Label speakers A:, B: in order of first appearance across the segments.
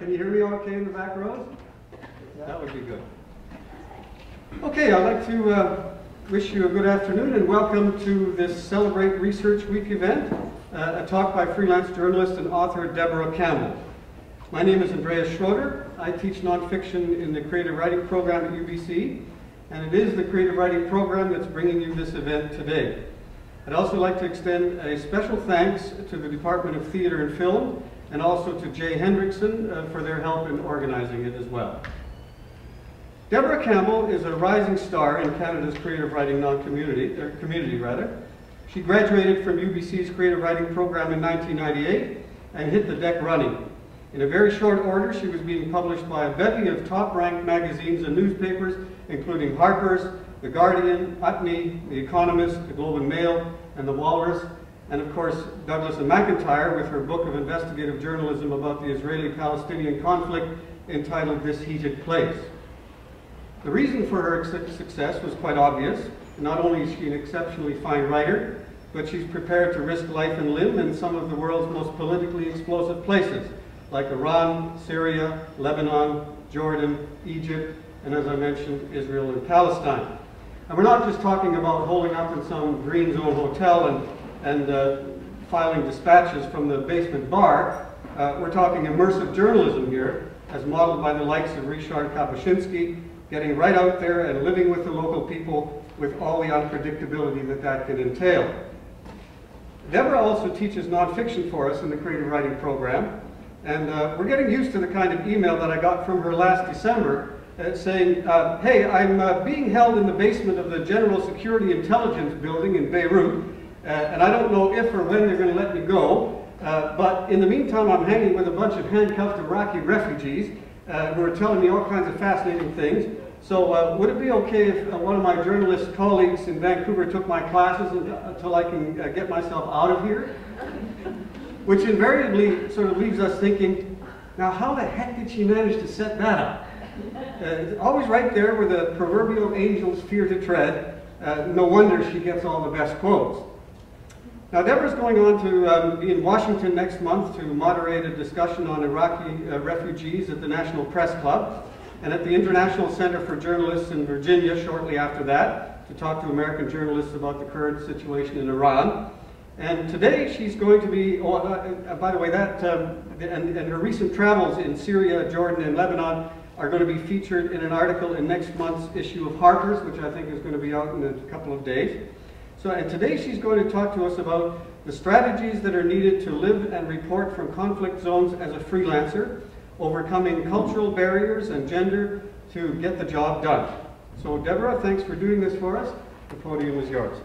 A: Can you hear me okay in the back rows? That would be good. Okay, I'd like to wish you a good afternoon and welcome to this Celebrate Research Week event, a talk by freelance journalist and author Deborah Campbell. My name is Andreas Schroeder. I teach nonfiction in the creative writing program at UBC, and it is the creative writing program that's bringing you this event today. I'd also like to extend a special thanks to the Department of Theatre and Film and also to Jay Hendrickson for their help in organizing it as well. Deborah Campbell is a rising star in Canada's creative writing community. She graduated from UBC's creative writing program in 1998 and hit the deck running. In a very short order, she was being published by a bevy of top-ranked magazines and newspapers, including Harper's, The Guardian, Putney, The Economist, The Globe and Mail, and The Walrus, and of course Douglas and McIntyre with her book of investigative journalism about the Israeli-Palestinian conflict entitled This Heated Place. The reason for her success was quite obvious. Not only is she an exceptionally fine writer, but she's prepared to risk life and limb in some of the world's most politically explosive places, like Iran, Syria, Lebanon, Jordan, Egypt, and as I mentioned, Israel and Palestine. And we're not just talking about holding up in some green zone hotel and filing dispatches from the basement bar. We're talking immersive journalism here, as modeled by the likes of Ryszard Kapuscinski, getting right out there and living with the local people with all the unpredictability that that can entail. Deborah also teaches nonfiction for us in the creative writing program. And we're getting used to the kind of email that I got from her last December saying, hey, I'm being held in the basement of the General Security Intelligence building in Beirut, and I don't know if or when they're going to let me go, but in the meantime I'm hanging with a bunch of handcuffed Iraqi refugees who are telling me all kinds of fascinating things. So would it be okay if one of my journalist colleagues in Vancouver took my classes until I can get myself out of here? Which invariably sort of leaves us thinking, now how the heck did she manage to set that up? Always right there where the proverbial angels fear to tread. No wonder she gets all the best quotes. Now Deborah's going on to be in Washington next month to moderate a discussion on Iraqi refugees at the National Press Club and at the International Center for Journalists in Virginia shortly after that to talk to American journalists about the current situation in Iran. And today she's going to be, by the way, and her recent travels in Syria, Jordan, and Lebanon are going to be featured in an article in next month's issue of Harper's, which I think is going to be out in a couple of days. And today she's going to talk to us about the strategies that are needed to live and report from conflict zones as a freelancer, overcoming cultural barriers and gender to get the job done. So Deborah, thanks for doing this for us. The podium is yours.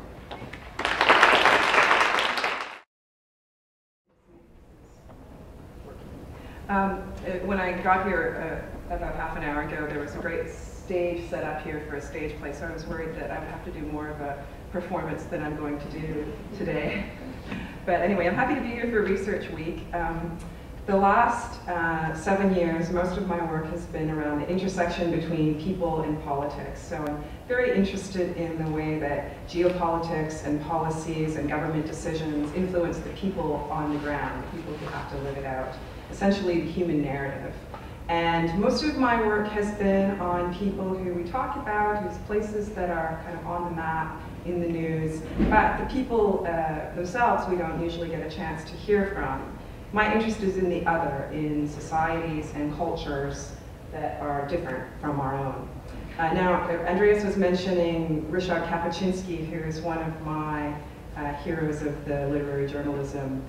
B: When I got here about half an hour ago, there was a great stage set up here for a stage play, so I was worried that I would have to do more of a performance than I'm going to do today. But anyway, I'm happy to be here for Research Week. The last 7 years, most of my work has been around the intersection between people and politics. So I'm very interested in the way that geopolitics and policies and government decisions influence the people on the ground, the people who have to live it out. Essentially the human narrative. And most of my work has been on people who we talk about, whose places that are kind of on the map, in the news, but the people themselves we don't usually get a chance to hear from. My interest is in the other, in societies and cultures that are different from our own. Now, Andreas was mentioning Ryszard Kapuscinski, who is one of my heroes of the literary journalism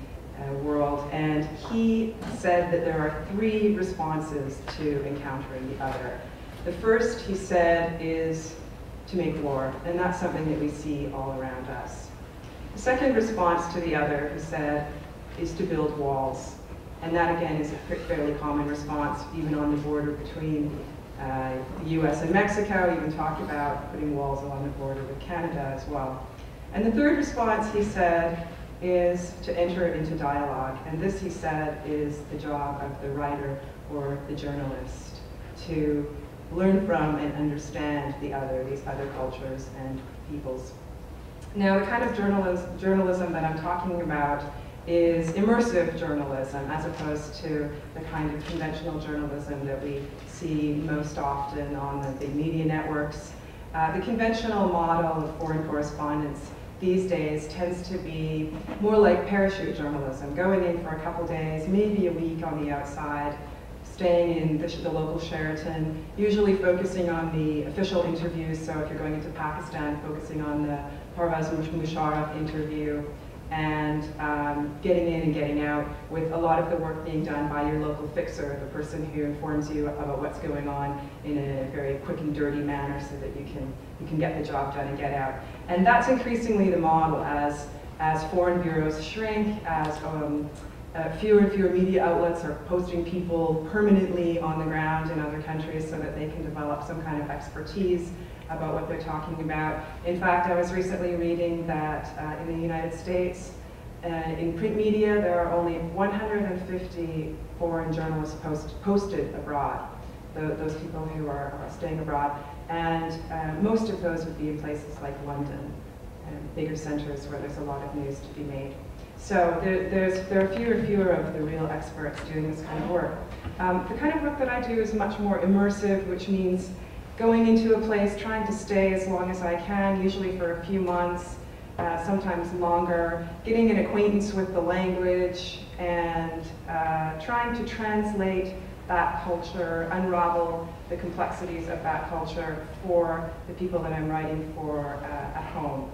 B: world, and he said that there are 3 responses to encountering the other. The first, he said, is to make war, and that's something that we see all around us. The second response to the other, he said, is to build walls, and that again is a fairly common response, even on the border between the US and Mexico. Even talk about putting walls along the border with Canada as well. And the third response, he said, is to enter into dialogue. And this, he said, is the job of the writer or the journalist, to learn from and understand the other, these other cultures and peoples. Now, the kind of journalism that I'm talking about is immersive journalism, as opposed to the kind of conventional journalism that we see most often on the big media networks. The conventional model of foreign correspondence these days tends to be more like parachute journalism, going in for a couple days, maybe a week on the outside, staying in the local Sheraton, usually focusing on the official interviews. So if you're going into Pakistan, focusing on the Parvez Musharraf interview, and getting in and getting out, with a lot of the work being done by your local fixer, the person who informs you about what's going on in a very quick and dirty manner so that you can get the job done and get out. And that's increasingly the model as foreign bureaus shrink, as fewer and fewer media outlets are posting people permanently on the ground in other countries so that they can develop some kind of expertise about what they're talking about. In fact, I was recently reading that in the United States, in print media, there are only 150 foreign journalists posted abroad, those people who are staying abroad. And most of those would be in places like London, bigger centers where there's a lot of news to be made. So there are fewer and fewer of the real experts doing this kind of work. The kind of work that I do is much more immersive, which means going into a place, trying to stay as long as I can, usually for a few months, sometimes longer, getting an acquaintance with the language, and trying to translate that culture, unravel the complexities of that culture for the people that I'm writing for at home.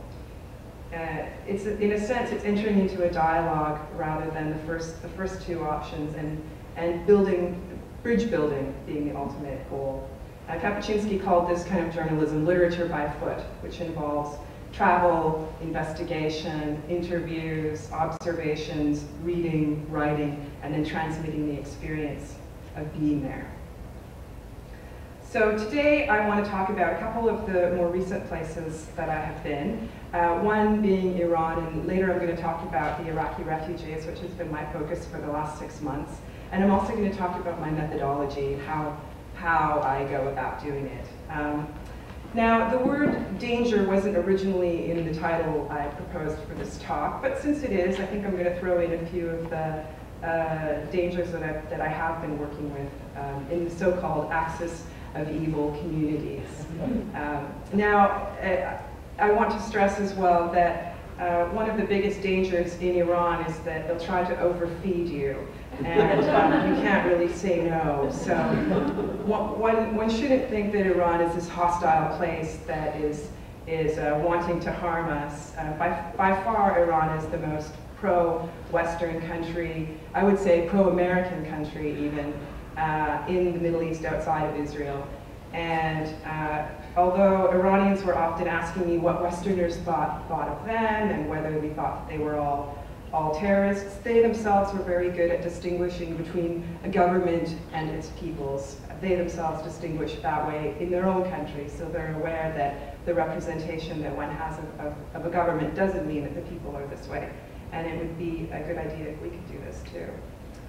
B: It's, in a sense, it's entering into a dialogue rather than the first two options, and bridge building being the ultimate goal. Kapuscinski called this kind of journalism literature by foot, which involves travel, investigation, interviews, observations, reading, writing, and then transmitting the experience of being there. So today I want to talk about a couple of the more recent places that I have been. One being Iran, and later I'm going to talk about the Iraqi refugees, which has been my focus for the last 6 months. And I'm also going to talk about my methodology, how I go about doing it. Now, the word danger wasn't originally in the title I proposed for this talk, but since it is, I think I'm going to throw in a few of the dangers that I have been working with in the so-called axis of evil communities. Now, I want to stress as well that one of the biggest dangers in Iran is that they'll try to overfeed you, and you can't really say no. So one shouldn't think that Iran is this hostile place that is wanting to harm us. By far, Iran is the most pro-Western country, I would say pro-American country even, in the Middle East outside of Israel. And although Iranians were often asking me what Westerners thought of them and whether we thought that they were all terrorists, they themselves were very good at distinguishing between a government and its peoples. They themselves distinguish that way in their own country, so they're aware that the representation that one has of a government doesn't mean that the people are this way. And it would be a good idea if we could do this too.